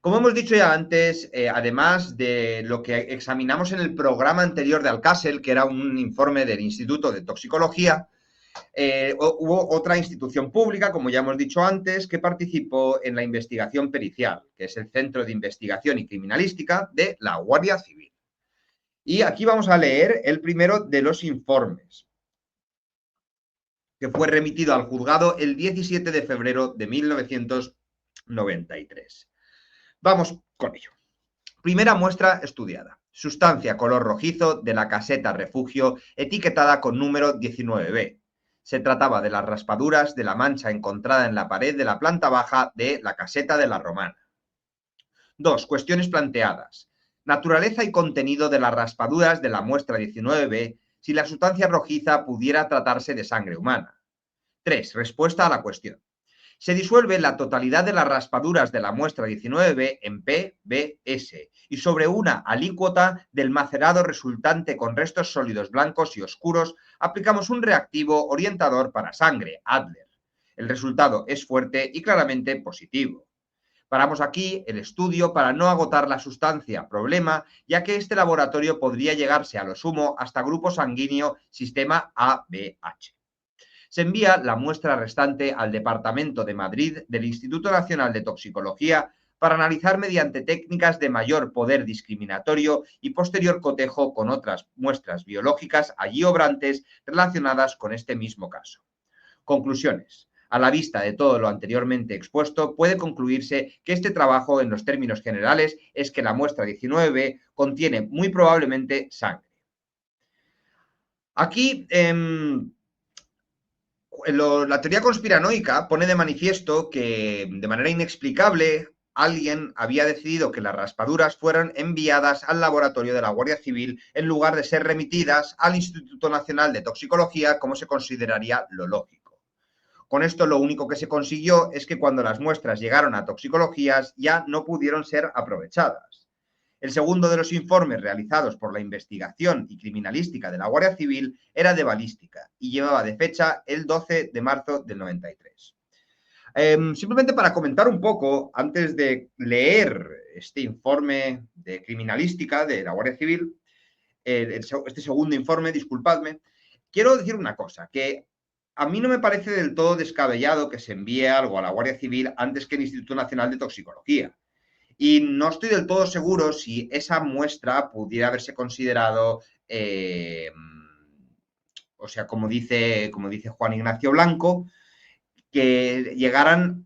Como hemos dicho ya antes, además de lo que examinamos en el programa anterior de Alcácer, que era un informe del Instituto de Toxicología, hubo otra institución pública, como ya hemos dicho antes, que participó en la investigación pericial, que es el Centro de Investigación y Criminalística de la Guardia Civil. Y aquí vamos a leer el primero de los informes, que fue remitido al juzgado el 17 de febrero de 1993. Vamos con ello. Primera muestra estudiada. Sustancia color rojizo de la caseta refugio etiquetada con número 19B. Se trataba de las raspaduras de la mancha encontrada en la pared de la planta baja de la caseta de la Romana. 2. Cuestiones planteadas. Naturaleza y contenido de las raspaduras de la muestra 19B si la sustancia rojiza pudiera tratarse de sangre humana. 3. Respuesta a la cuestión. Se disuelve la totalidad de las raspaduras de la muestra 19B en PBS y sobre una alícuota del macerado resultante con restos sólidos blancos y oscuros aplicamos un reactivo orientador para sangre, Adler. El resultado es fuerte y claramente positivo. Paramos aquí el estudio para no agotar la sustancia problema, ya que este laboratorio podría llegarse a lo sumo hasta grupo sanguíneo sistema ABH. Se envía la muestra restante al Departamento de Madrid del Instituto Nacional de Toxicología para analizar mediante técnicas de mayor poder discriminatorio y posterior cotejo con otras muestras biológicas allí obrantes relacionadas con este mismo caso. Conclusiones. A la vista de todo lo anteriormente expuesto, puede concluirse que este trabajo, en los términos generales, es que la muestra 19B contiene muy probablemente sangre. Aquí, la teoría conspiranoica pone de manifiesto que, de manera inexplicable, alguien había decidido que las raspaduras fueran enviadas al laboratorio de la Guardia Civil en lugar de ser remitidas al Instituto Nacional de Toxicología, como se consideraría lo lógico. Con esto lo único que se consiguió es que cuando las muestras llegaron a toxicologías ya no pudieron ser aprovechadas. El segundo de los informes realizados por la investigación y criminalística de la Guardia Civil era de balística y llevaba de fecha el 12 de marzo del 93. Simplemente para comentar un poco, antes de leer este informe de criminalística de la Guardia Civil, este segundo informe, disculpadme, quiero decir una cosa, que a mí no me parece del todo descabellado que se envíe algo a la Guardia Civil antes que el Instituto Nacional de Toxicología. Y no estoy del todo seguro si esa muestra pudiera haberse considerado, o sea, como dice Juan Ignacio Blanco, que llegaran,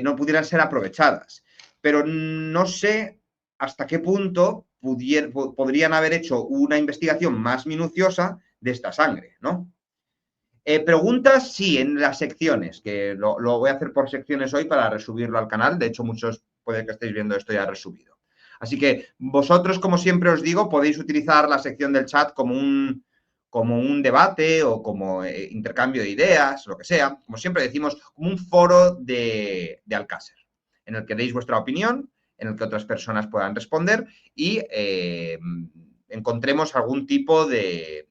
no pudieran ser aprovechadas. Pero no sé hasta qué punto podrían haber hecho una investigación más minuciosa de esta sangre, ¿no? Preguntas, sí, en las secciones, que lo voy a hacer por secciones hoy para resubirlo al canal. De hecho, muchos puede que estéis viendo esto ya resubido. Así que vosotros, como siempre os digo, podéis utilizar la sección del chat como un debate o como intercambio de ideas, lo que sea. Como siempre decimos, como un foro de Alcácer, en el que deis vuestra opinión, en el que otras personas puedan responder y encontremos algún tipo de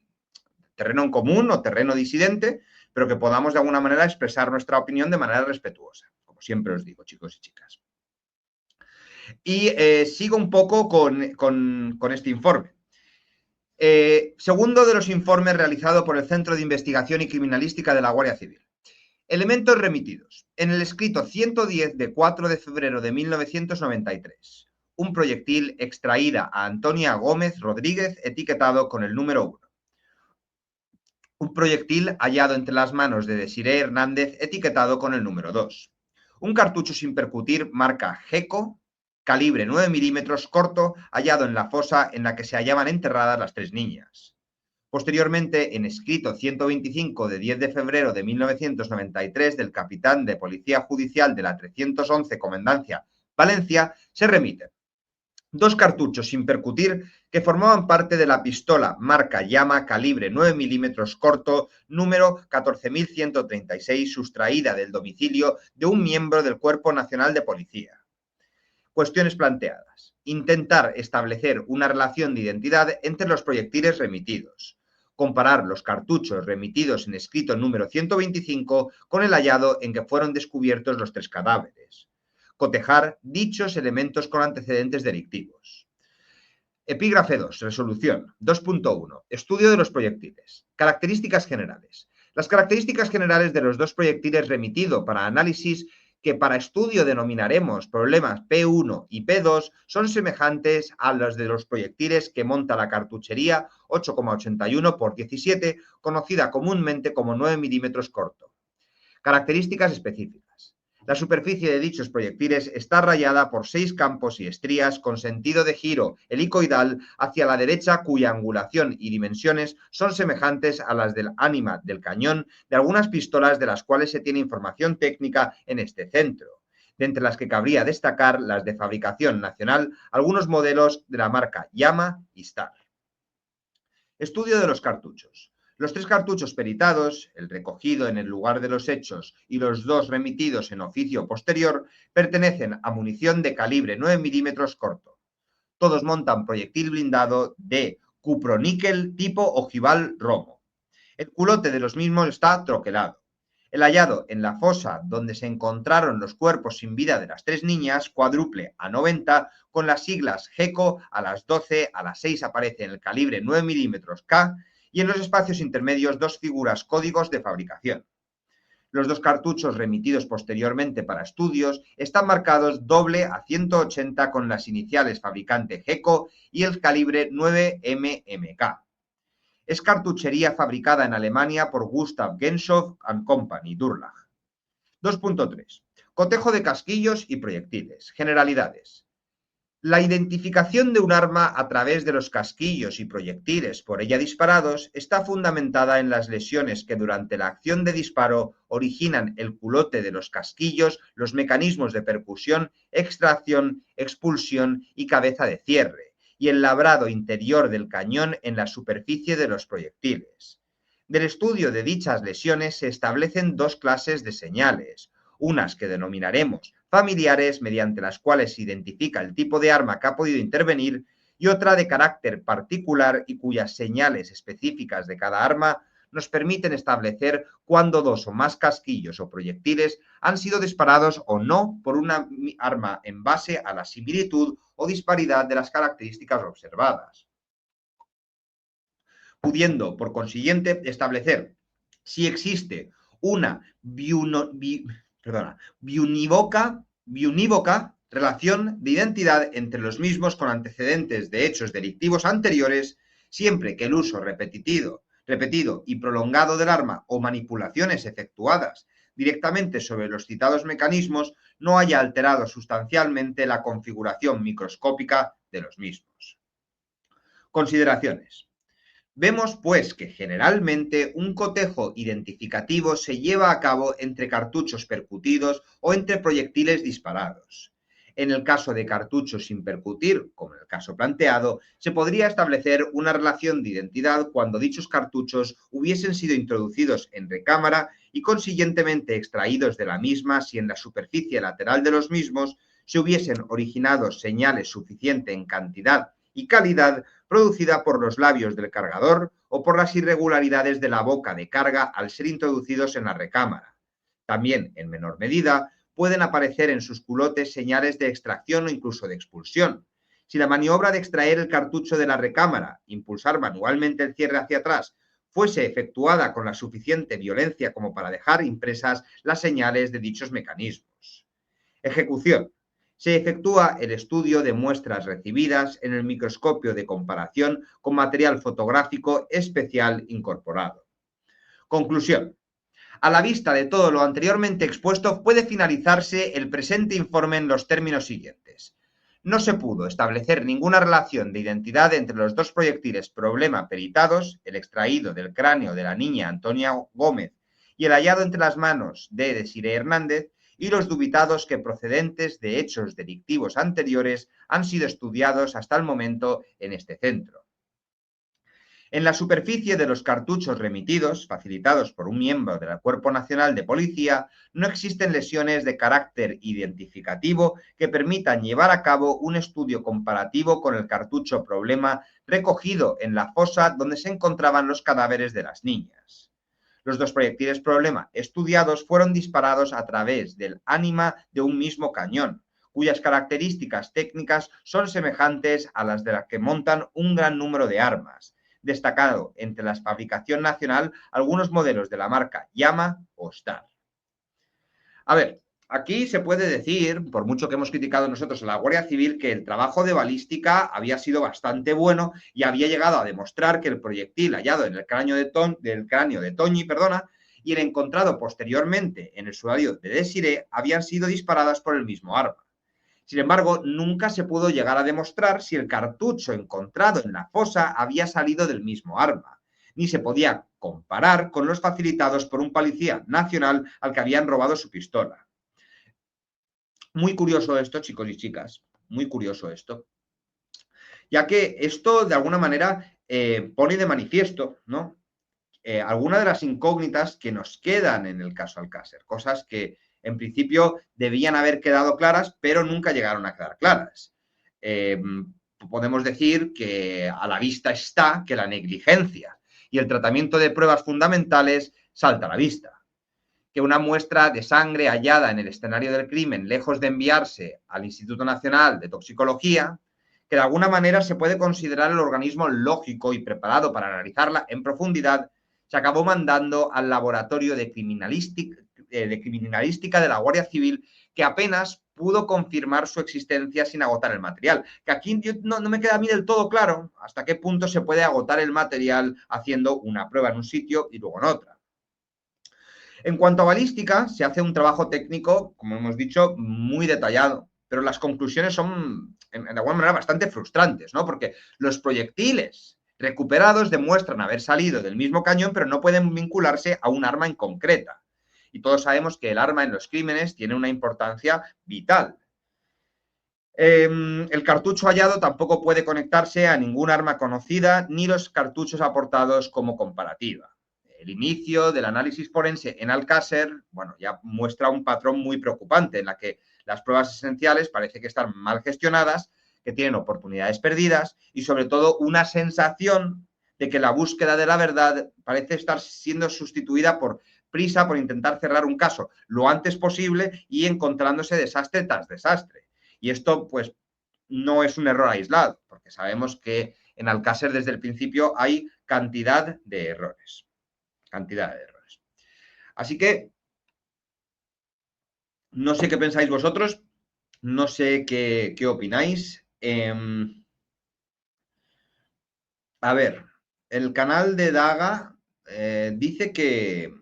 terreno en común o terreno disidente, pero que podamos de alguna manera expresar nuestra opinión de manera respetuosa, como siempre os digo, chicos y chicas. Y sigo un poco con este informe. Segundo de los informes realizado por el Centro de Investigación y Criminalística de la Guardia Civil. Elementos remitidos. En el escrito 110 de 4 de febrero de 1993. Un proyectil extraída a Antonia Gómez Rodríguez etiquetado con el número 1. Un proyectil hallado entre las manos de Desiree Hernández etiquetado con el número 2. Un cartucho sin percutir marca GECO, calibre 9 milímetros corto, hallado en la fosa en la que se hallaban enterradas las 3 niñas. Posteriormente, en escrito 125 de 10 de febrero de 1993 del capitán de Policía Judicial de la 311 Comendancia Valencia, se remiten 2 cartuchos sin percutir que formaban parte de la pistola marca Llama calibre 9 milímetros corto número 14.136 sustraída del domicilio de un miembro del Cuerpo Nacional de Policía. Cuestiones planteadas. Intentar establecer una relación de identidad entre los proyectiles remitidos. Comparar los cartuchos remitidos en escrito número 125 con el hallado en que fueron descubiertos los 3 cadáveres. cotejar dichos elementos con antecedentes delictivos. Epígrafe 2. Resolución. 2.1. Estudio de los proyectiles. Características generales. Las características generales de los dos proyectiles remitido para análisis, que para estudio denominaremos problemas P1 y P2, son semejantes a los de los proyectiles que monta la cartuchería 8,81 x 17, conocida comúnmente como 9 milímetros corto. Características específicas. La superficie de dichos proyectiles está rayada por 6 campos y estrías con sentido de giro helicoidal hacia la derecha, cuya angulación y dimensiones son semejantes a las del ánima del cañón de algunas pistolas de las cuales se tiene información técnica en este centro, de entre las que cabría destacar las de fabricación nacional, algunos modelos de la marca Yama y Star. Estudio de los cartuchos. Los 3 cartuchos peritados, el recogido en el lugar de los hechos y los 2 remitidos en oficio posterior, pertenecen a munición de calibre 9 milímetros corto. Todos montan proyectil blindado de cuproníquel tipo ojival romo. El culote de los mismos está troquelado. El hallado en la fosa donde se encontraron los cuerpos sin vida de las 3 niñas, cuádruple A90, con las siglas GECO, a las 12, a las 6 aparece en el calibre 9 milímetros K, y en los espacios intermedios 2 figuras códigos de fabricación. Los 2 cartuchos remitidos posteriormente para estudios están marcados doble a 180 con las iniciales fabricante GECO y el calibre 9 mmK. Es cartuchería fabricada en Alemania por Gustav Genshoff & Company, Durlach. 2.3. Cotejo de casquillos y proyectiles. Generalidades. La identificación de un arma a través de los casquillos y proyectiles por ella disparados está fundamentada en las lesiones que durante la acción de disparo originan el culote de los casquillos, los mecanismos de percusión, extracción, expulsión y cabeza de cierre, y el labrado interior del cañón en la superficie de los proyectiles. Del estudio de dichas lesiones se establecen 2 clases de señales, unas que denominaremos familiares, mediante las cuales se identifica el tipo de arma que ha podido intervenir, y otra de carácter particular y cuyas señales específicas de cada arma nos permiten establecer cuándo 2 o más casquillos o proyectiles han sido disparados o no por una arma en base a la similitud o disparidad de las características observadas, pudiendo, por consiguiente, establecer si existe una biunívoca relación de identidad entre los mismos con antecedentes de hechos delictivos anteriores, siempre que el uso repetido y prolongado del arma o manipulaciones efectuadas directamente sobre los citados mecanismos no haya alterado sustancialmente la configuración microscópica de los mismos. Consideraciones. Vemos, pues, que generalmente un cotejo identificativo se lleva a cabo entre cartuchos percutidos o entre proyectiles disparados. En el caso de cartuchos sin percutir, como en el caso planteado, se podría establecer una relación de identidad cuando dichos cartuchos hubiesen sido introducidos en recámara y consiguientemente extraídos de la misma si en la superficie lateral de los mismos se hubiesen originado señales suficientes en cantidad y calidad producida por los labios del cargador o por las irregularidades de la boca de carga al ser introducidos en la recámara. También, en menor medida, pueden aparecer en sus culotes señales de extracción o incluso de expulsión. Si la maniobra de extraer el cartucho de la recámara, impulsar manualmente el cierre hacia atrás, fuese efectuada con la suficiente violencia como para dejar impresas las señales de dichos mecanismos. Ejecución. Se efectúa el estudio de muestras recibidas en el microscopio de comparación con material fotográfico especial incorporado. Conclusión. A la vista de todo lo anteriormente expuesto, puede finalizarse el presente informe en los términos siguientes. No se pudo establecer ninguna relación de identidad entre los 2 proyectiles problema peritados, el extraído del cráneo de la niña Antonia Gómez y el hallado entre las manos de Desiree Hernández, y los dubitados que procedentes de hechos delictivos anteriores han sido estudiados hasta el momento en este centro. En la superficie de los cartuchos remitidos, facilitados por un miembro del Cuerpo Nacional de Policía, no existen lesiones de carácter identificativo que permitan llevar a cabo un estudio comparativo con el cartucho problema recogido en la fosa donde se encontraban los cadáveres de las niñas. Los 2 proyectiles problema estudiados fueron disparados a través del ánima de un mismo cañón, cuyas características técnicas son semejantes a las de las que montan un gran número de armas, destacado entre la fabricación nacional algunos modelos de la marca Yama o Star. A ver, aquí se puede decir, por mucho que hemos criticado nosotros a la Guardia Civil, que el trabajo de balística había sido bastante bueno y había llegado a demostrar que el proyectil hallado en el cráneo de Toñi, y el encontrado posteriormente en el sudario de Desiree habían sido disparadas por el mismo arma. Sin embargo, nunca se pudo llegar a demostrar si el cartucho encontrado en la fosa había salido del mismo arma, ni se podía comparar con los facilitados por un policía nacional al que habían robado su pistola. Muy curioso esto, chicos y chicas, muy curioso esto, ya que esto de alguna manera pone de manifiesto, ¿no? Algunas de las incógnitas que nos quedan en el caso Alcácer, cosas que en principio debían haber quedado claras, pero nunca llegaron a quedar claras. Podemos decir que a la vista está que la negligencia y el tratamiento de pruebas fundamentales salta a la vista. Que una muestra de sangre hallada en el escenario del crimen, lejos de enviarse al Instituto Nacional de Toxicología, que de alguna manera se puede considerar el organismo lógico y preparado para analizarla en profundidad, se acabó mandando al laboratorio de criminalística de la Guardia Civil, que apenas pudo confirmar su existencia sin agotar el material. Que aquí no me queda a mí del todo claro hasta qué punto se puede agotar el material haciendo una prueba en un sitio y luego en otra. En cuanto a balística, se hace un trabajo técnico, como hemos dicho, muy detallado, pero las conclusiones son, de alguna manera, bastante frustrantes, ¿no? Porque los proyectiles recuperados demuestran haber salido del mismo cañón, pero no pueden vincularse a un arma en concreta. Y todos sabemos que el arma en los crímenes tiene una importancia vital. El cartucho hallado tampoco puede conectarse a ningún arma conocida, ni los cartuchos aportados como comparativa. El inicio del análisis forense en Alcácer, bueno, ya muestra un patrón muy preocupante en la que las pruebas esenciales parece que están mal gestionadas, que tienen oportunidades perdidas y sobre todo una sensación de que la búsqueda de la verdad parece estar siendo sustituida por prisa por intentar cerrar un caso lo antes posible y encontrándose desastre tras desastre. Y esto, pues, no es un error aislado, porque sabemos que en Alcácer desde el principio hay cantidad de errores. Así que no sé qué pensáis vosotros, no sé qué opináis. A ver, el canal de Daga dice que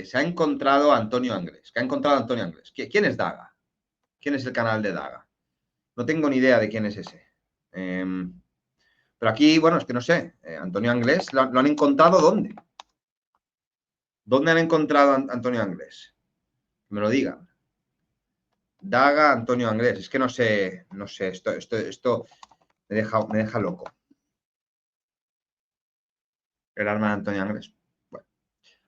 se ha encontrado a Antonio Anglés, ¿Quién es Daga? ¿Quién es el canal de Daga? No tengo ni idea de quién es ese. Pero aquí, bueno, es que no sé. Antonio Anglés, ¿lo han encontrado dónde? ¿Dónde han encontrado a Antonio Anglés? Que me lo digan. Daga, Antonio Anglés. Es que no sé, esto me deja loco. El arma de Antonio Anglés. Bueno.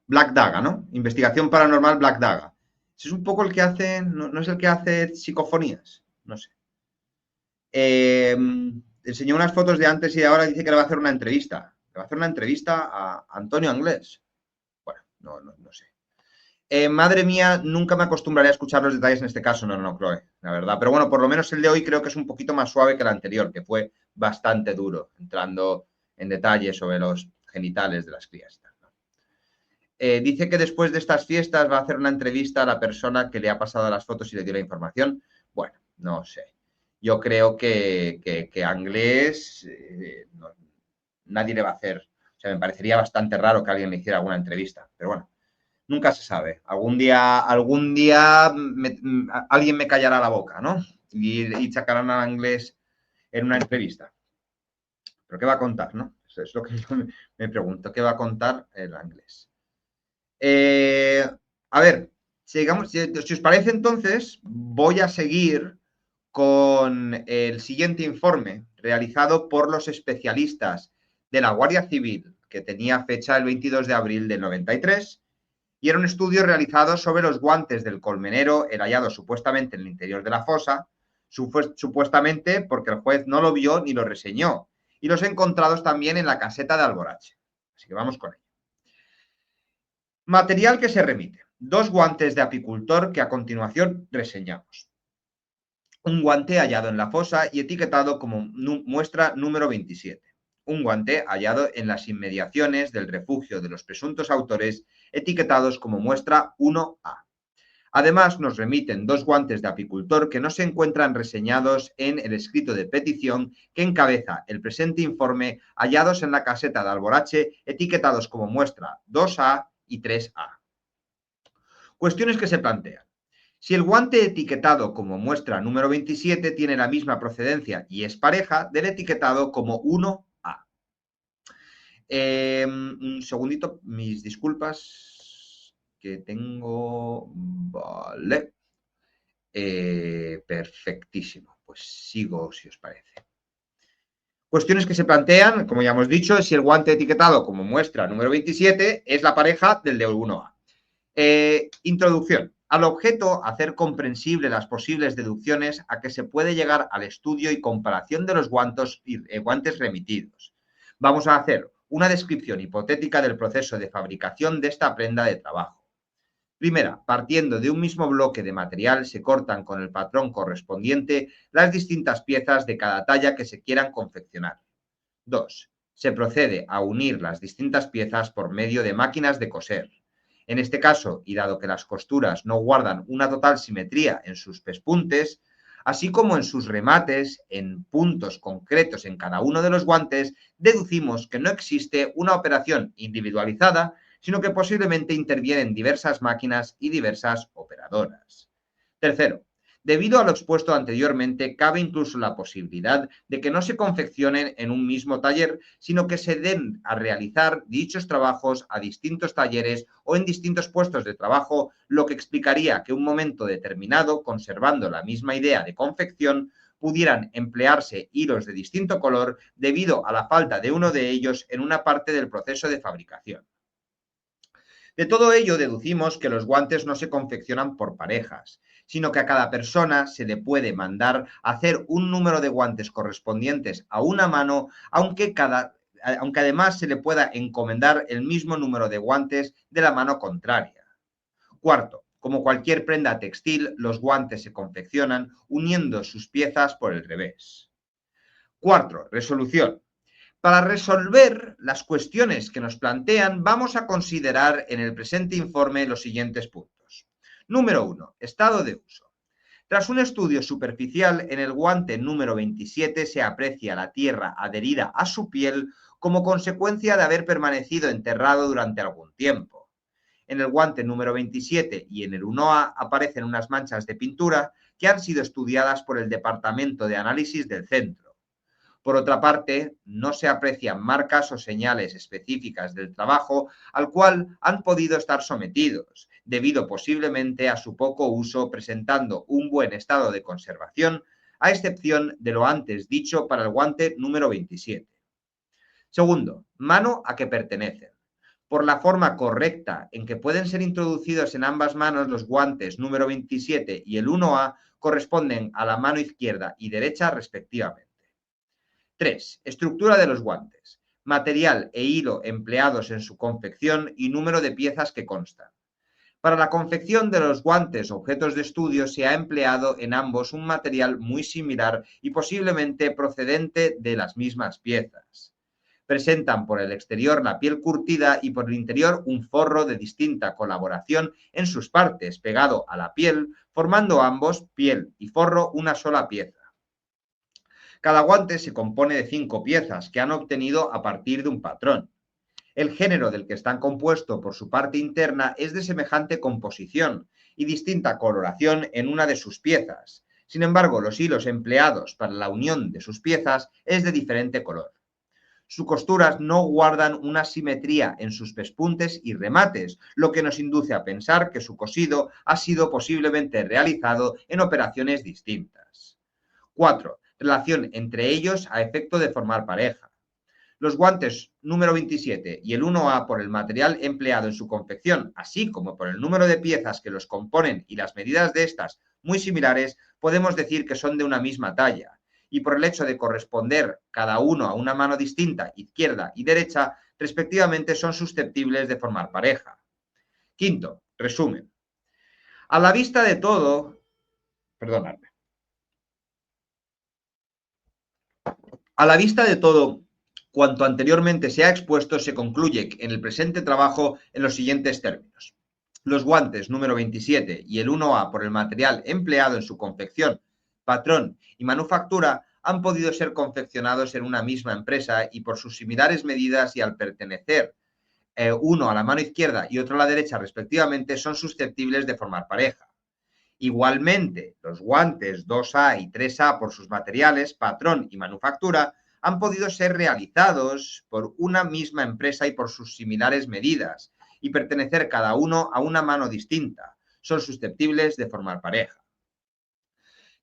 Black Daga, ¿no? Investigación paranormal Black Daga. Ese es un poco el que hace, no es el que hace psicofonías, no sé. Enseñó unas fotos de antes y de ahora, dice que le va a hacer una entrevista. Le va a hacer una entrevista a Antonio Anglés. Bueno, no sé. Madre mía, nunca me acostumbraré a escuchar los detalles en este caso, no, Chloe, la verdad. Pero bueno, por lo menos el de hoy creo que es un poquito más suave que el anterior, que fue bastante duro, entrando en detalle sobre los genitales de las crías. Dice que después de estas fiestas va a hacer una entrevista a la persona que le ha pasado las fotos y le dio la información. Bueno, no sé. Yo creo que Anglés nadie le va a hacer. O sea, me parecería bastante raro que alguien le hiciera alguna entrevista. Pero bueno, nunca se sabe. Algún día alguien me callará la boca, ¿no? Y sacarán al Anglés en una entrevista. ¿Pero qué va a contar, no? Eso es lo que yo me pregunto. ¿Qué va a contar el Anglés? A ver, sigamos, si os parece entonces, voy a seguir con el siguiente informe realizado por los especialistas de la Guardia Civil, que tenía fecha el 22 de abril del 93, y era un estudio realizado sobre los guantes del colmenero, el hallado supuestamente en el interior de la fosa, supuestamente porque el juez no lo vio ni lo reseñó, y los encontrados también en la caseta de Alborache. Así que vamos con ello. Material que se remite. 2 guantes de apicultor que a continuación reseñamos. Un guante hallado en la fosa y etiquetado como muestra número 27. Un guante hallado en las inmediaciones del refugio de los presuntos autores, etiquetados como muestra 1A. Además, nos remiten 2 guantes de apicultor que no se encuentran reseñados en el escrito de petición que encabeza el presente informe, hallados en la caseta de Alborache, etiquetados como muestra 2A y 3A. Cuestiones que se plantean. Si el guante etiquetado como muestra número 27 tiene la misma procedencia y es pareja del etiquetado como 1A. Un segundito, mis disculpas que tengo. Vale. Perfectísimo. Pues sigo si os parece. Cuestiones que se plantean, como ya hemos dicho, es si el guante etiquetado como muestra número 27 es la pareja del de 1A. Introducción. Al objeto, hacer comprensible las posibles deducciones a que se puede llegar al estudio y comparación de los guantes remitidos. Vamos a hacer una descripción hipotética del proceso de fabricación de esta prenda de trabajo. Primera, partiendo de un mismo bloque de material, se cortan con el patrón correspondiente las distintas piezas de cada talla que se quieran confeccionar. 2. Se procede a unir las distintas piezas por medio de máquinas de coser. En este caso, y dado que las costuras no guardan una total simetría en sus pespuntes, así como en sus remates, en puntos concretos en cada uno de los guantes, deducimos que no existe una operación individualizada, sino que posiblemente intervienen diversas máquinas y diversas operadoras. Tercero, debido a lo expuesto anteriormente, cabe incluso la posibilidad de que no se confeccionen en un mismo taller, sino que se den a realizar dichos trabajos a distintos talleres o en distintos puestos de trabajo, lo que explicaría que en un momento determinado, conservando la misma idea de confección, pudieran emplearse hilos de distinto color debido a la falta de uno de ellos en una parte del proceso de fabricación. De todo ello deducimos que los guantes no se confeccionan por parejas, sino que a cada persona se le puede mandar hacer un número de guantes correspondientes a una mano, aunque además se le pueda encomendar el mismo número de guantes de la mano contraria. Cuarto, como cualquier prenda textil, los guantes se confeccionan uniendo sus piezas por el revés. Cuarto, resolución. Para resolver las cuestiones que nos plantean, vamos a considerar en el presente informe los siguientes puntos. Número 1. Estado de uso. Tras un estudio superficial, en el guante número 27 se aprecia la tierra adherida a su piel como consecuencia de haber permanecido enterrado durante algún tiempo. En el guante número 27 y en el 1A aparecen unas manchas de pintura que han sido estudiadas por el Departamento de Análisis del Centro. Por otra parte, no se aprecian marcas o señales específicas del trabajo al cual han podido estar sometidos, debido posiblemente a su poco uso, presentando un buen estado de conservación, a excepción de lo antes dicho para el guante número 27. Segundo, mano a que pertenecen. Por la forma correcta en que pueden ser introducidos en ambas manos, los guantes número 27 y el 1A corresponden a la mano izquierda y derecha respectivamente. 3. Estructura de los guantes. Material e hilo empleados en su confección y número de piezas que constan. Para la confección de los guantes objetos de estudio se ha empleado en ambos un material muy similar y posiblemente procedente de las mismas piezas. Presentan por el exterior la piel curtida y por el interior un forro de distinta colaboración en sus partes, pegado a la piel, formando ambos, piel y forro, una sola pieza. Cada guante se compone de 5 piezas que han obtenido a partir de un patrón. El género del que están compuestos por su parte interna es de semejante composición y distinta coloración en una de sus piezas. Sin embargo, los hilos empleados para la unión de sus piezas es de diferente color. Sus costuras no guardan una simetría en sus pespuntes y remates, lo que nos induce a pensar que su cosido ha sido posiblemente realizado en operaciones distintas. 4. Relación entre ellos a efecto de formar pareja. Los guantes número 27 y el 1A por el material empleado en su confección, así como por el número de piezas que los componen y las medidas de estas muy similares, podemos decir que son de una misma talla. Y por el hecho de corresponder cada uno a una mano distinta, izquierda y derecha, respectivamente son susceptibles de formar pareja. Quinto, resumen. A la vista de todo, perdonadme. A la vista de todo cuanto anteriormente se ha expuesto, se concluye en el presente trabajo en los siguientes términos. Los guantes número 27 y el 1A por el material empleado en su confección, patrón y manufactura han podido ser confeccionados en una misma empresa y por sus similares medidas y al pertenecer uno a la mano izquierda y otro a la derecha respectivamente, son susceptibles de formar pareja. Igualmente, los guantes 2A y 3A por sus materiales, patrón y manufactura han podido ser realizados por una misma empresa y por sus similares medidas y pertenecer cada uno a una mano distinta. Son susceptibles de formar pareja.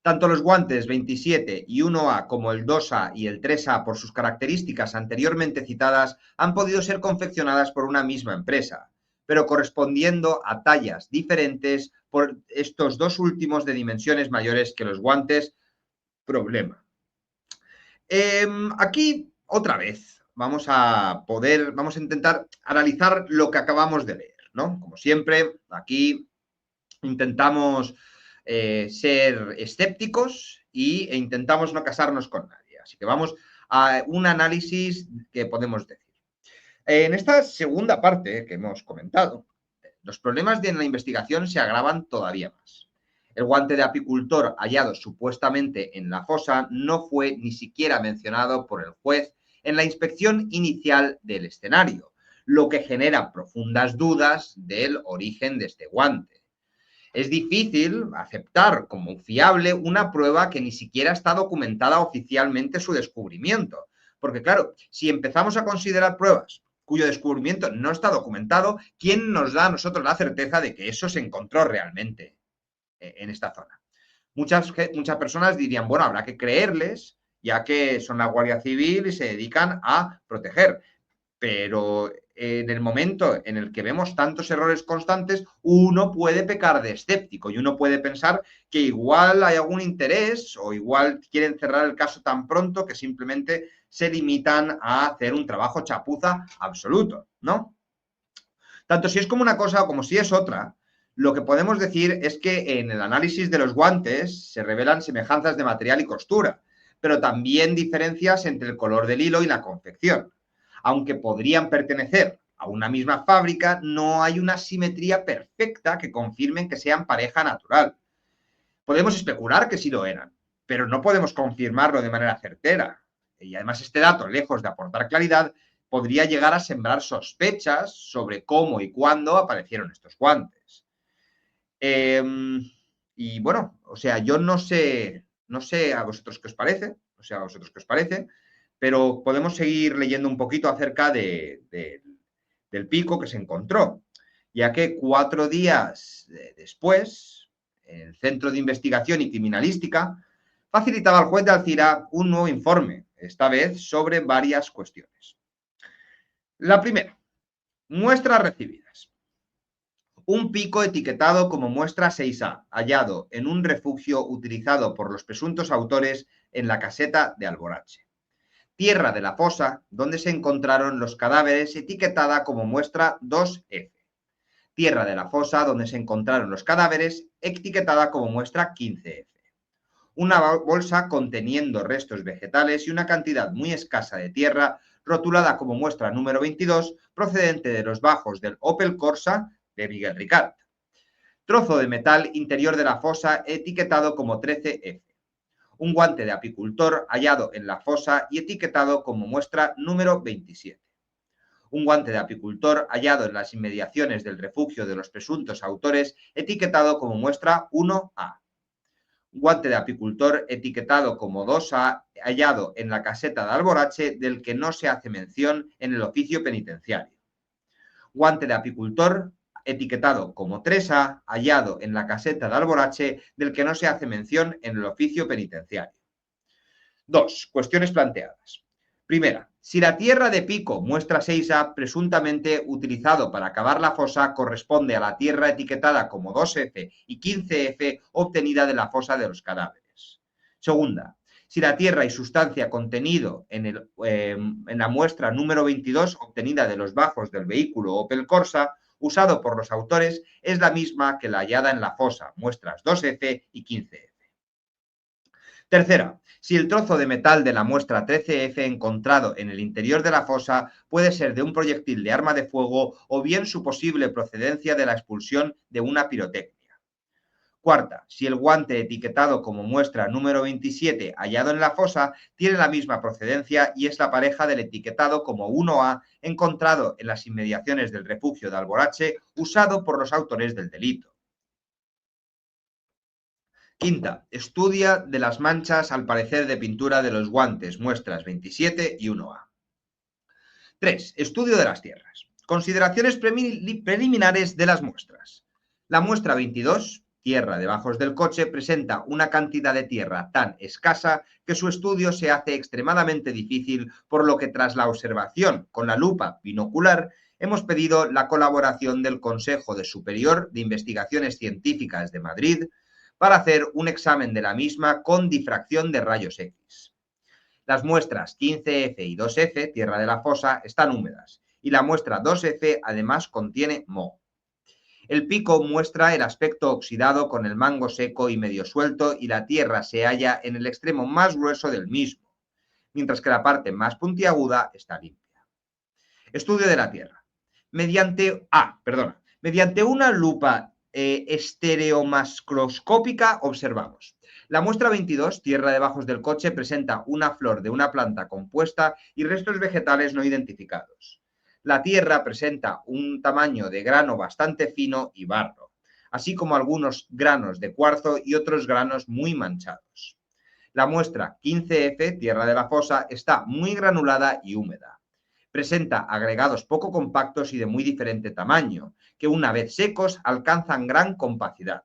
Tanto los guantes 27 y 1A como el 2A y el 3A por sus características anteriormente citadas han podido ser confeccionadas por una misma empresa, pero correspondiendo a tallas diferentes por estos dos últimos de dimensiones mayores que los guantes problema. Aquí, otra vez, vamos a intentar analizar lo que acabamos de leer, ¿no? Como siempre, aquí intentamos ser escépticos e intentamos no casarnos con nadie. Así que vamos a un análisis que podemos decir. En esta segunda parte que hemos comentado, los problemas de la investigación se agravan todavía más. El guante de apicultor hallado supuestamente en la fosa no fue ni siquiera mencionado por el juez en la inspección inicial del escenario, lo que genera profundas dudas del origen de este guante. Es difícil aceptar como fiable una prueba que ni siquiera está documentada oficialmente su descubrimiento. Porque claro, si empezamos a considerar pruebas cuyo descubrimiento no está documentado, ¿quién nos da a nosotros la certeza de que eso se encontró realmente en esta zona? Muchas personas dirían, bueno, habrá que creerles, ya que son la Guardia Civil y se dedican a proteger. Pero en el momento en el que vemos tantos errores constantes, uno puede pecar de escéptico y uno puede pensar que igual hay algún interés o igual quieren cerrar el caso tan pronto que simplemente se limitan a hacer un trabajo chapuza absoluto, ¿no? Tanto si es como una cosa como si es otra, lo que podemos decir es que en el análisis de los guantes se revelan semejanzas de material y costura, pero también diferencias entre el color del hilo y la confección. Aunque podrían pertenecer a una misma fábrica, no hay una simetría perfecta que confirmen que sean pareja natural. Podemos especular que sí lo eran, pero no podemos confirmarlo de manera certera. Y además este dato, lejos de aportar claridad, podría llegar a sembrar sospechas sobre cómo y cuándo aparecieron estos guantes. Y bueno, o sea, yo no sé a vosotros qué os parece, pero podemos seguir leyendo un poquito acerca del pico que se encontró, ya que 4 días después, el Centro de Investigación y Criminalística facilitaba al juez de Alcira un nuevo informe, esta vez sobre varias cuestiones. La primera, muestras recibidas. Un pico etiquetado como muestra 6A, hallado en un refugio utilizado por los presuntos autores en la caseta de Alborache. Tierra de la fosa, donde se encontraron los cadáveres, etiquetada como muestra 2F. Tierra de la fosa, donde se encontraron los cadáveres, etiquetada como muestra 15F. Una bolsa conteniendo restos vegetales y una cantidad muy escasa de tierra, rotulada como muestra número 22, procedente de los bajos del Opel Corsa de Miguel Ricard. Trozo de metal interior de la fosa etiquetado como 13F. Un guante de apicultor hallado en la fosa y etiquetado como muestra número 27. Un guante de apicultor hallado en las inmediaciones del refugio de los presuntos autores etiquetado como muestra 1A. Guante de apicultor etiquetado como 2A hallado en la caseta de Alborache del que no se hace mención en el oficio penitenciario. Guante de apicultor etiquetado como 3A hallado en la caseta de Alborache del que no se hace mención en el oficio penitenciario. 2. Cuestiones planteadas. Primera, si la tierra de pico muestra 6A presuntamente utilizado para cavar la fosa corresponde a la tierra etiquetada como 2F y 15F obtenida de la fosa de los cadáveres. Segunda, si la tierra y sustancia contenido en la muestra número 22 obtenida de los bajos del vehículo Opel Corsa usado por los autores es la misma que la hallada en la fosa, muestras 2F y 15F. Tercera, si el trozo de metal de la muestra 13F encontrado en el interior de la fosa puede ser de un proyectil de arma de fuego o bien su posible procedencia de la expulsión de una pirotecnia. Cuarta, si el guante etiquetado como muestra número 27 hallado en la fosa tiene la misma procedencia y es la pareja del etiquetado como 1A encontrado en las inmediaciones del refugio de Alborache usado por los autores del delito. Quinta, estudia de las manchas al parecer de pintura de los guantes, muestras 27 y 1A. 3. Estudio de las tierras. Consideraciones preliminares de las muestras. La muestra 22, tierra debajo del coche, presenta una cantidad de tierra tan escasa que su estudio se hace extremadamente difícil, por lo que tras la observación con la lupa binocular hemos pedido la colaboración del Consejo Superior de Investigaciones Científicas de Madrid para hacer un examen de la misma con difracción de rayos X. Las muestras 15F y 2F, tierra de la fosa, están húmedas y la muestra 2F además contiene moho. El pico muestra el aspecto oxidado con el mango seco y medio suelto y la tierra se halla en el extremo más grueso del mismo, mientras que la parte más puntiaguda está limpia. Estudio de la tierra. Mediante una lupa estereomascroscópica observamos. La muestra 22, tierra debajo del coche, presenta una flor de una planta compuesta y restos vegetales no identificados. La tierra presenta un tamaño de grano bastante fino y barro, así como algunos granos de cuarzo y otros granos muy manchados. La muestra 15F, tierra de la fosa, está muy granulada y húmeda. Presenta agregados poco compactos y de muy diferente tamaño, que una vez secos alcanzan gran compacidad.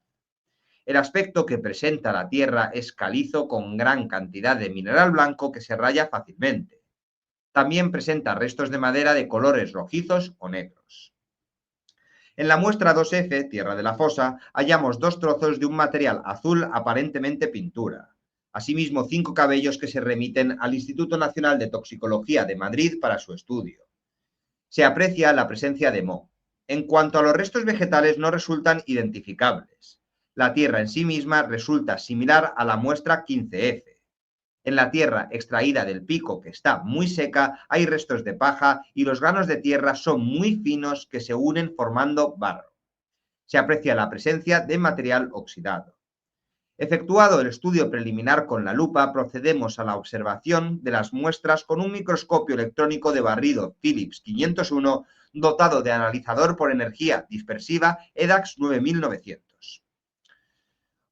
El aspecto que presenta la tierra es calizo con gran cantidad de mineral blanco que se raya fácilmente. También presenta restos de madera de colores rojizos o negros. En la muestra 2F, tierra de la fosa, hallamos dos trozos de un material azul aparentemente pintura. Asimismo, 5 cabellos que se remiten al Instituto Nacional de Toxicología de Madrid para su estudio. Se aprecia la presencia de moho. En cuanto a los restos vegetales, no resultan identificables. La tierra en sí misma resulta similar a la muestra 15F. En la tierra extraída del pico, que está muy seca, hay restos de paja y los granos de tierra son muy finos que se unen formando barro. Se aprecia la presencia de material oxidado. Efectuado el estudio preliminar con la lupa, procedemos a la observación de las muestras con un microscopio electrónico de barrido Philips 501 dotado de analizador por energía dispersiva EDAX 9900.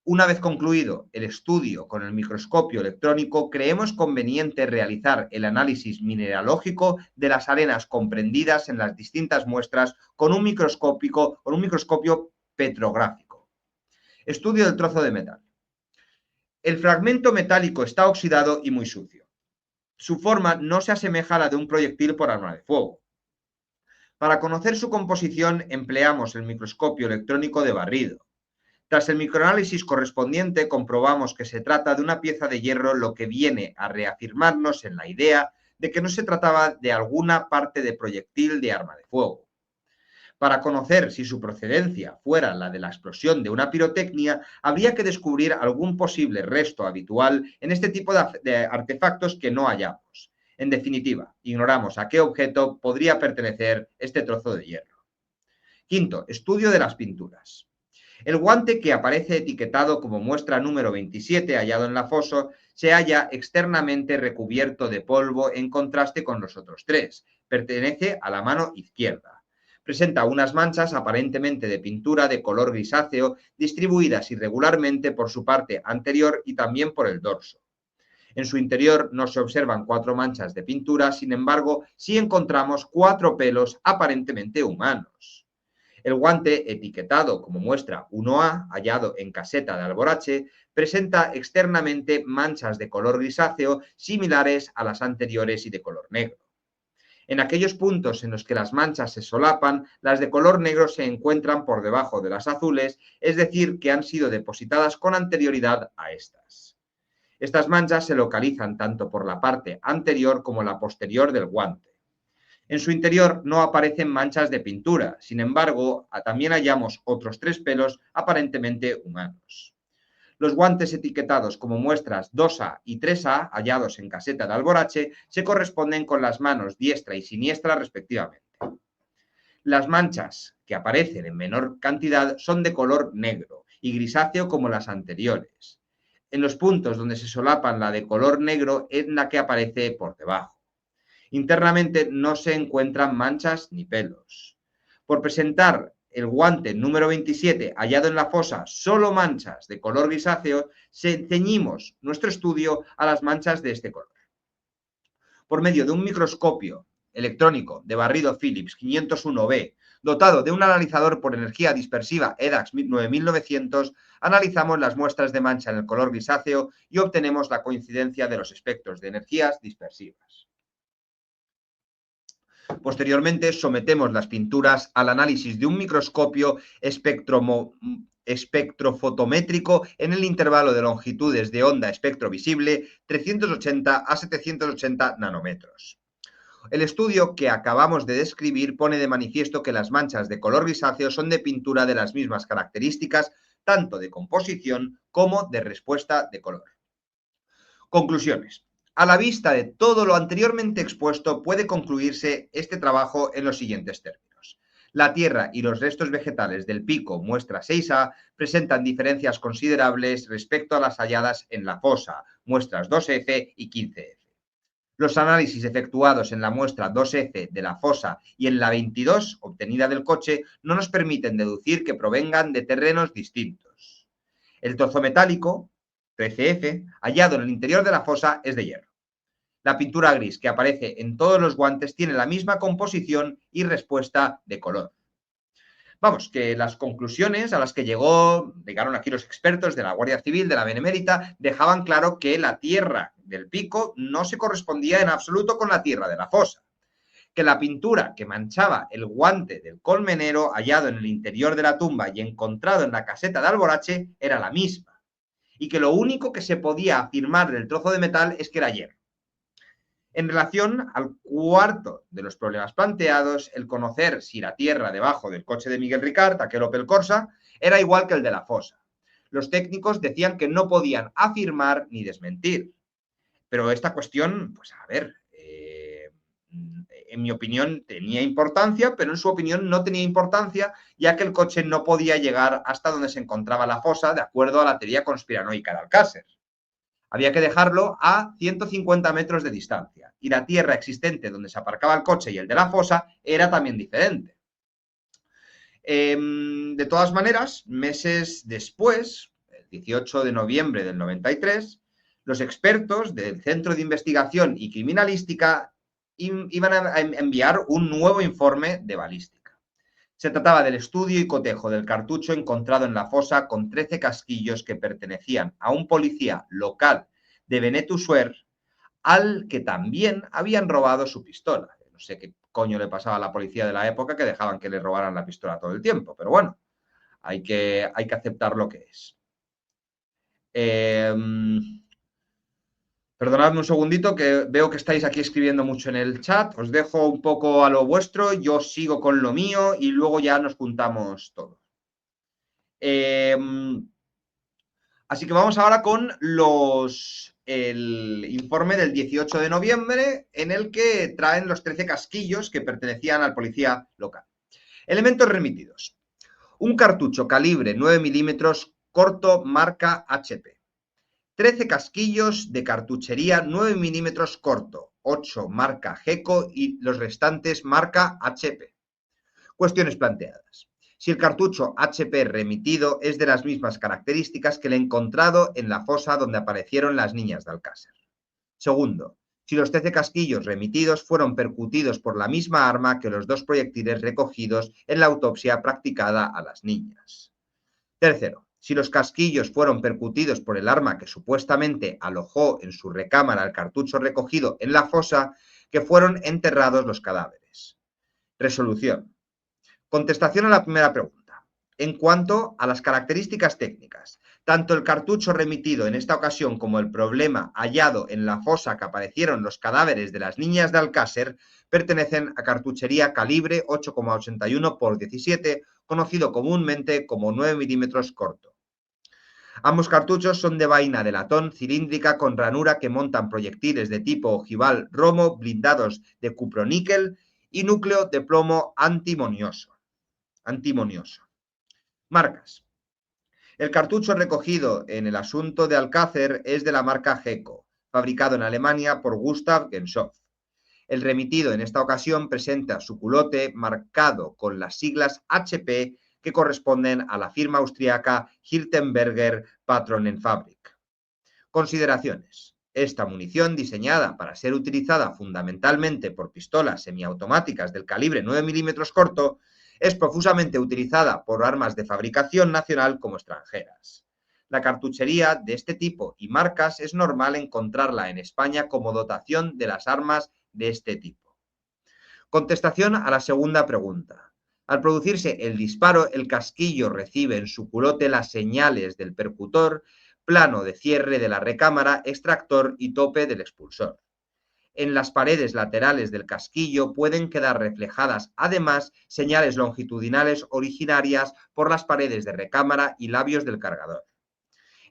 Una vez concluido el estudio con el microscopio electrónico, creemos conveniente realizar el análisis mineralógico de las arenas comprendidas en las distintas muestras con un microscopio petrográfico. Estudio del trozo de metal. El fragmento metálico está oxidado y muy sucio. Su forma no se asemeja a la de un proyectil por arma de fuego. Para conocer su composición empleamos el microscopio electrónico de barrido. Tras el microanálisis correspondiente comprobamos que se trata de una pieza de hierro, lo que viene a reafirmarnos en la idea de que no se trataba de alguna parte de proyectil de arma de fuego. Para conocer si su procedencia fuera la de la explosión de una pirotecnia, habría que descubrir algún posible resto habitual en este tipo de artefactos que no hallamos. En definitiva, ignoramos a qué objeto podría pertenecer este trozo de hierro. Quinto, estudio de las pinturas. El guante que aparece etiquetado como muestra número 27 hallado en la fosa se halla externamente recubierto de polvo en contraste con los otros tres. Pertenece a la mano izquierda. Presenta unas manchas aparentemente de pintura de color grisáceo distribuidas irregularmente por su parte anterior y también por el dorso. En su interior no se observan 4 manchas de pintura, sin embargo, sí encontramos 4 pelos aparentemente humanos. El guante etiquetado como muestra 1A, hallado en caseta de Alborache, presenta externamente manchas de color grisáceo similares a las anteriores y de color negro. En aquellos puntos en los que las manchas se solapan, las de color negro se encuentran por debajo de las azules, es decir, que han sido depositadas con anterioridad a estas. Estas manchas se localizan tanto por la parte anterior como la posterior del guante. En su interior no aparecen manchas de pintura, sin embargo, también hallamos otros 3 pelos aparentemente humanos. Los guantes etiquetados como muestras 2A y 3A, hallados en caseta de Alborache, se corresponden con las manos diestra y siniestra respectivamente. Las manchas que aparecen en menor cantidad son de color negro y grisáceo como las anteriores. En los puntos donde se solapan la de color negro es la que aparece por debajo. Internamente no se encuentran manchas ni pelos. Por presentar el guante número 27 hallado en la fosa solo manchas de color grisáceo, ceñimos nuestro estudio a las manchas de este color. Por medio de un microscopio electrónico de barrido Philips 501B, dotado de un analizador por energía dispersiva EDAX 9900, analizamos las muestras de mancha en el color grisáceo y obtenemos la coincidencia de los espectros de energías dispersivas. Posteriormente, sometemos las pinturas al análisis de un microscopio espectrofotométrico en el intervalo de longitudes de onda espectro visible 380 a 780 nanómetros. El estudio que acabamos de describir pone de manifiesto que las manchas de color grisáceo son de pintura de las mismas características, tanto de composición como de respuesta de color. Conclusiones. A la vista de todo lo anteriormente expuesto, puede concluirse este trabajo en los siguientes términos. La tierra y los restos vegetales del pico muestra 6A presentan diferencias considerables respecto a las halladas en la fosa, muestras 2F y 15F. Los análisis efectuados en la muestra 2F de la fosa y en la 22 obtenida del coche no nos permiten deducir que provengan de terrenos distintos. El trozo metálico 13F, hallado en el interior de la fosa, es de hierro. La pintura gris que aparece en todos los guantes tiene la misma composición y respuesta de color. Vamos, que las conclusiones a las que llegaron aquí los expertos de la Guardia Civil, de la Benemérita, dejaban claro que la tierra del pico no se correspondía en absoluto con la tierra de la fosa, que la pintura que manchaba el guante del colmenero hallado en el interior de la tumba y encontrado en la caseta de Alborache era la misma, y que lo único que se podía afirmar del trozo de metal es que era hierro. En relación al cuarto de los problemas planteados, el conocer si la tierra debajo del coche de Miguel Ricard, aquel Opel Corsa, era igual que el de la fosa. Los técnicos decían que no podían afirmar ni desmentir. Pero esta cuestión, pues a ver, en mi opinión tenía importancia, pero en su opinión no tenía importancia, ya que el coche no podía llegar hasta donde se encontraba la fosa, de acuerdo a la teoría conspiranoica de Alcácer. Había que dejarlo a 150 metros de distancia, y la tierra existente donde se aparcaba el coche y el de la fosa era también diferente. De todas maneras, meses después, el 18 de noviembre del 93, los expertos del Centro de Investigación y Criminalística iban a enviar un nuevo informe de balística. Se trataba del estudio y cotejo del cartucho encontrado en la fosa con 13 casquillos que pertenecían a un policía local de Benetúser, al que también habían robado su pistola. No sé qué coño le pasaba a la policía de la época que dejaban que le robaran la pistola todo el tiempo, pero bueno, hay que aceptar lo que es. Perdonadme un segundito que veo que estáis aquí escribiendo mucho en el chat. Os dejo un poco a lo vuestro, yo sigo con lo mío y luego ya nos juntamos todo. Así que vamos ahora con el informe del 18 de noviembre en el que traen los 13 casquillos que pertenecían al policía local. Elementos remitidos. Un cartucho calibre 9 milímetros corto marca HP. 13 casquillos de cartuchería 9 milímetros corto, 8 marca GECO y los restantes marca HP. Cuestiones planteadas. Si el cartucho HP remitido es de las mismas características que el encontrado en la fosa donde aparecieron las niñas de Alcácer. Segundo, si los 13 casquillos remitidos fueron percutidos por la misma arma que los 2 proyectiles recogidos en la autopsia practicada a las niñas. Tercero, si los casquillos fueron percutidos por el arma que supuestamente alojó en su recámara el cartucho recogido en la fosa, que fueron enterrados los cadáveres. Resolución. Contestación a la primera pregunta. En cuanto a las características técnicas, tanto el cartucho remitido en esta ocasión como el problema hallado en la fosa que aparecieron los cadáveres de las niñas de Alcácer pertenecen a cartuchería calibre 8,81 x 17, conocido comúnmente como 9 milímetros corto. Ambos cartuchos son de vaina de latón cilíndrica con ranura que montan proyectiles de tipo ojival romo blindados de cuproníquel y núcleo de plomo antimonioso. Marcas. El cartucho recogido en el asunto de Alcácer es de la marca Geco, fabricado en Alemania por Gustav Genshoff. El remitido en esta ocasión presenta su culote marcado con las siglas HP que corresponden a la firma austríaca Hiltenberger Patronenfabrik. Consideraciones. Esta munición, diseñada para ser utilizada fundamentalmente por pistolas semiautomáticas del calibre 9 mm corto, es profusamente utilizada por armas de fabricación nacional como extranjeras. La cartuchería de este tipo y marcas es normal encontrarla en España como dotación de las armas de este tipo. Contestación a la segunda pregunta. Al producirse el disparo, el casquillo recibe en su culote las señales del percutor, plano de cierre de la recámara, extractor y tope del expulsor. En las paredes laterales del casquillo pueden quedar reflejadas, además, señales longitudinales originarias por las paredes de recámara y labios del cargador.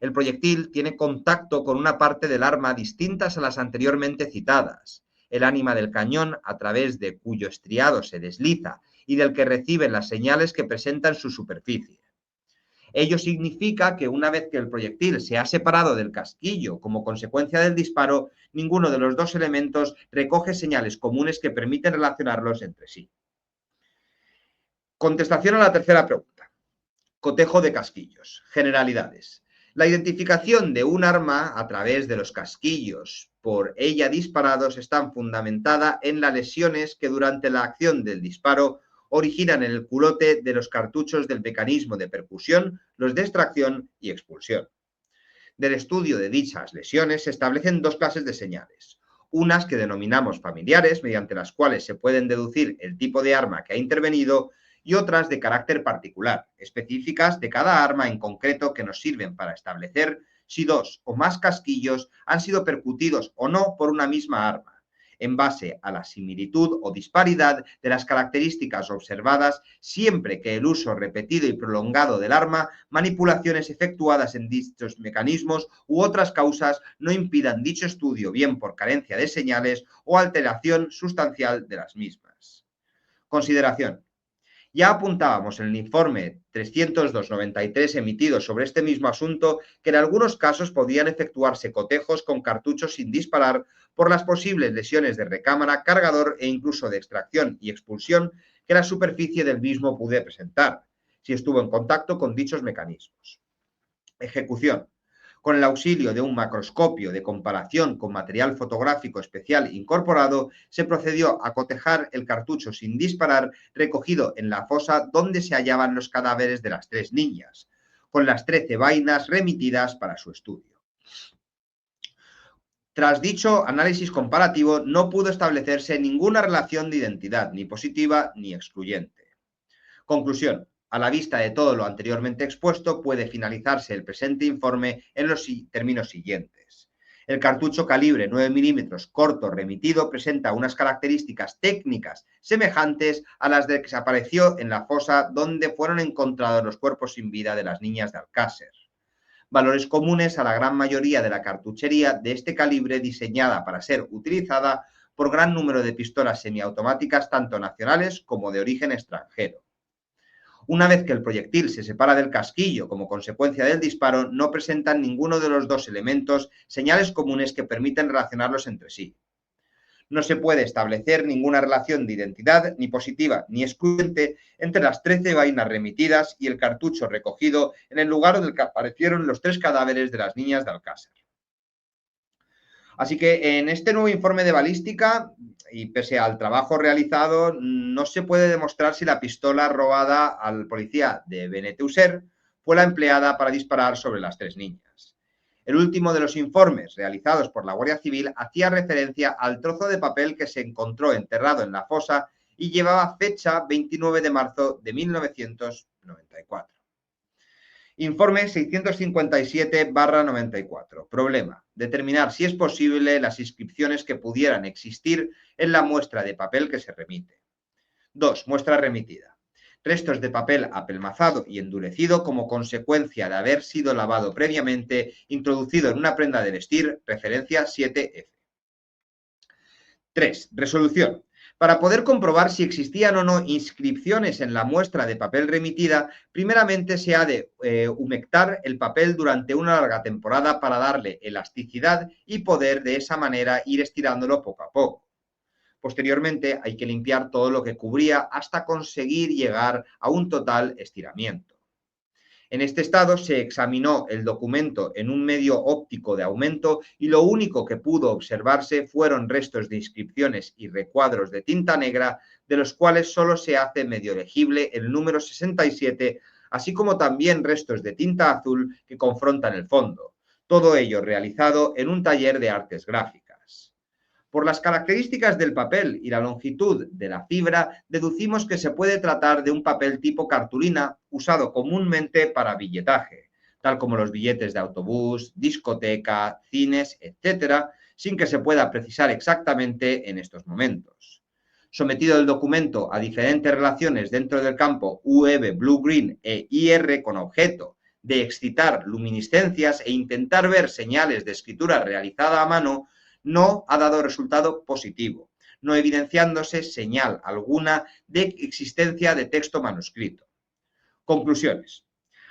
El proyectil tiene contacto con una parte del arma distintas a las anteriormente citadas, el ánima del cañón a través de cuyo estriado se desliza y del que reciben las señales que presenta en su superficie. Ello significa que una vez que el proyectil se ha separado del casquillo como consecuencia del disparo, ninguno de los dos elementos recoge señales comunes que permiten relacionarlos entre sí. Contestación a la tercera pregunta. Cotejo de casquillos. Generalidades. La identificación de un arma a través de los casquillos por ella disparados está fundamentada en las lesiones que durante la acción del disparo originan en el culote de los cartuchos del mecanismo de percusión, los de extracción y expulsión. Del estudio de dichas lesiones se establecen dos clases de señales. Unas que denominamos familiares, mediante las cuales se pueden deducir el tipo de arma que ha intervenido, y otras de carácter particular, específicas de cada arma en concreto que nos sirven para establecer si dos o más casquillos han sido percutidos o no por una misma arma, en base a la similitud o disparidad de las características observadas siempre que el uso repetido y prolongado del arma, manipulaciones efectuadas en dichos mecanismos u otras causas no impidan dicho estudio bien por carencia de señales o alteración sustancial de las mismas. Consideración. Ya apuntábamos en el informe 302/93 emitido sobre este mismo asunto que en algunos casos podían efectuarse cotejos con cartuchos sin disparar por las posibles lesiones de recámara, cargador e incluso de extracción y expulsión que la superficie del mismo puede presentar, si estuvo en contacto con dichos mecanismos. Ejecución. Con el auxilio de un macroscopio de comparación con material fotográfico especial incorporado, se procedió a cotejar el cartucho sin disparar recogido en la fosa donde se hallaban los cadáveres de las 3 niñas, con las 13 vainas remitidas para su estudio. Tras dicho análisis comparativo, no pudo establecerse ninguna relación de identidad, ni positiva ni excluyente. Conclusión. A la vista de todo lo anteriormente expuesto, puede finalizarse el presente informe en los términos siguientes. El cartucho calibre 9 mm corto remitido presenta unas características técnicas semejantes a las de que se apareció en la fosa donde fueron encontrados los cuerpos sin vida de las niñas de Alcácer. Valores comunes a la gran mayoría de la cartuchería de este calibre diseñada para ser utilizada por gran número de pistolas semiautomáticas tanto nacionales como de origen extranjero. Una vez que el proyectil se separa del casquillo como consecuencia del disparo, no presentan ninguno de los dos elementos señales comunes que permiten relacionarlos entre sí. No se puede establecer ninguna relación de identidad, ni positiva ni excluyente, entre las 13 vainas remitidas y el cartucho recogido en el lugar donde aparecieron los 3 cadáveres de las niñas de Alcácer. Así que en este nuevo informe de balística, y pese al trabajo realizado, no se puede demostrar si la pistola robada al policía de Benetúser fue la empleada para disparar sobre las 3 niñas. El último de los informes realizados por la Guardia Civil hacía referencia al trozo de papel que se encontró enterrado en la fosa y llevaba fecha 29 de marzo de 1994. Informe 657/94. Problema. Determinar si es posible las inscripciones que pudieran existir en la muestra de papel que se remite. 2. Muestra remitida. restos de papel apelmazado y endurecido como consecuencia de haber sido lavado previamente, introducido en una prenda de vestir, referencia 7F. 3. Resolución. Para poder comprobar si existían o no inscripciones en la muestra de papel remitida, primeramente se ha de humectar el papel durante una larga temporada para darle elasticidad y poder de esa manera ir estirándolo poco a poco. Posteriormente hay que limpiar todo lo que cubría hasta conseguir llegar a un total estiramiento. En este estado se examinó el documento en un medio óptico de aumento y lo único que pudo observarse fueron restos de inscripciones y recuadros de tinta negra, de los cuales solo se hace medio legible el número 67, así como también restos de tinta azul que confrontan el fondo. Todo ello realizado en un taller de artes gráficas. Por las características del papel y la longitud de la fibra, deducimos que se puede tratar de un papel tipo cartulina usado comúnmente para billetaje, tal como los billetes de autobús, discoteca, cines, etc., sin que se pueda precisar exactamente en estos momentos. Sometido el documento a diferentes relaciones dentro del campo UV, Blue, Green e IR con objeto de excitar luminiscencias e intentar ver señales de escritura realizada a mano, no ha dado resultado positivo, no evidenciándose señal alguna de existencia de texto manuscrito. Conclusiones.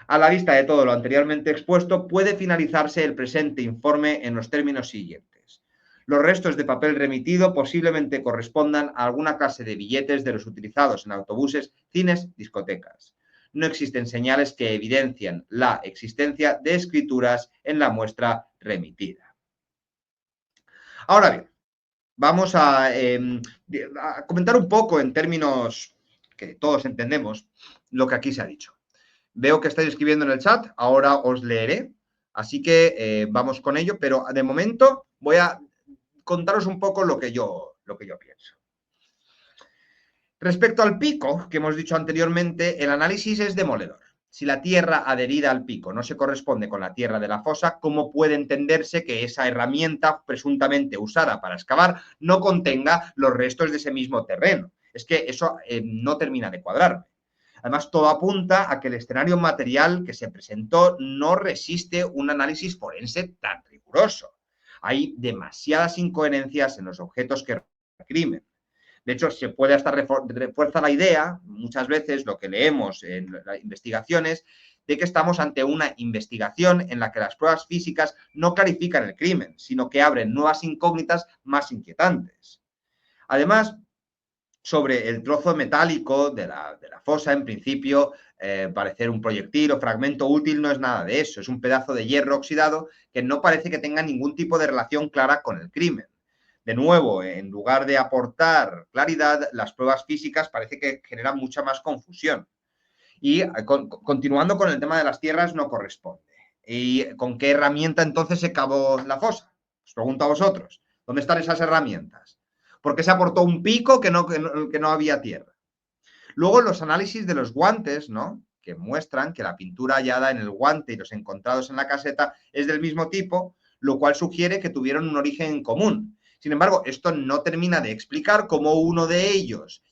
A la vista de todo lo anteriormente expuesto, puede finalizarse el presente informe en los términos siguientes. Los restos de papel remitido posiblemente correspondan a alguna clase de billetes de los utilizados en autobuses, cines, discotecas. No existen señales que evidencien la existencia de escrituras en la muestra remitida. Ahora bien, vamos a comentar un poco en términos que todos entendemos lo que aquí se ha dicho. Veo que estáis escribiendo en el chat, ahora os leeré, así que vamos con ello, pero de momento voy a contaros un poco lo que yo pienso. Respecto al pico, que hemos dicho anteriormente, el análisis es demoledor. Si la tierra adherida al pico no se corresponde con la tierra de la fosa, ¿cómo puede entenderse que esa herramienta presuntamente usada para excavar no contenga los restos de ese mismo terreno? Es que eso no termina de cuadrarme. Además, todo apunta a que el escenario material que se presentó no resiste un análisis forense tan riguroso. Hay demasiadas incoherencias en los objetos que crimen. De hecho, se puede hasta refuerza la idea, muchas veces lo que leemos en las investigaciones, de que estamos ante una investigación en la que las pruebas físicas no clarifican el crimen, sino que abren nuevas incógnitas más inquietantes. Además, sobre el trozo metálico de la fosa, en principio, parecer un proyectil o fragmento útil no es nada de eso, es un pedazo de hierro oxidado que no parece que tenga ningún tipo de relación clara con el crimen. De nuevo, en lugar de aportar claridad, las pruebas físicas parece que generan mucha más confusión. Y continuando con el tema de las tierras, no corresponde. ¿Y con qué herramienta entonces se cavó la fosa? Os pregunto a vosotros. ¿Dónde están esas herramientas? ¿Por qué se aportó un pico que no había tierra? Luego los análisis de los guantes, ¿no?, que muestran que la pintura hallada en el guante y los encontrados en la caseta es del mismo tipo, lo cual sugiere que tuvieron un origen en común. Sin embargo, esto no termina de explicar cómo uno de ellos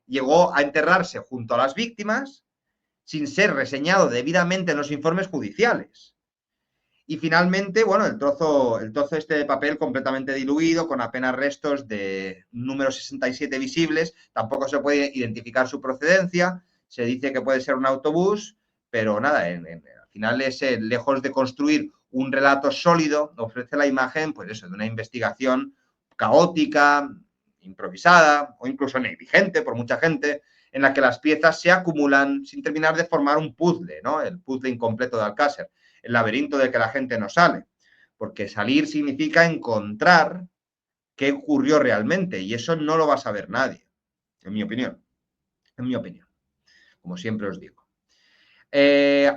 llegó a enterrarse junto a las víctimas sin ser reseñado debidamente en los informes judiciales. Y finalmente, bueno, el trozo este de papel completamente diluido, con apenas restos de número 67 visibles, tampoco se puede identificar su procedencia, se dice que puede ser un autobús, pero nada, al final es, lejos de construir un relato sólido, ofrece la imagen, pues eso, de una investigación caótica, improvisada o incluso negligente por mucha gente, en la que las piezas se acumulan sin terminar de formar un puzzle, ¿no? El puzzle incompleto de Alcácer, el laberinto del que la gente no sale, porque salir significa encontrar qué ocurrió realmente y eso no lo va a saber nadie, en mi opinión, como siempre os digo.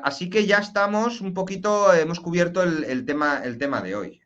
Así que ya estamos un poquito, hemos cubierto el tema de hoy.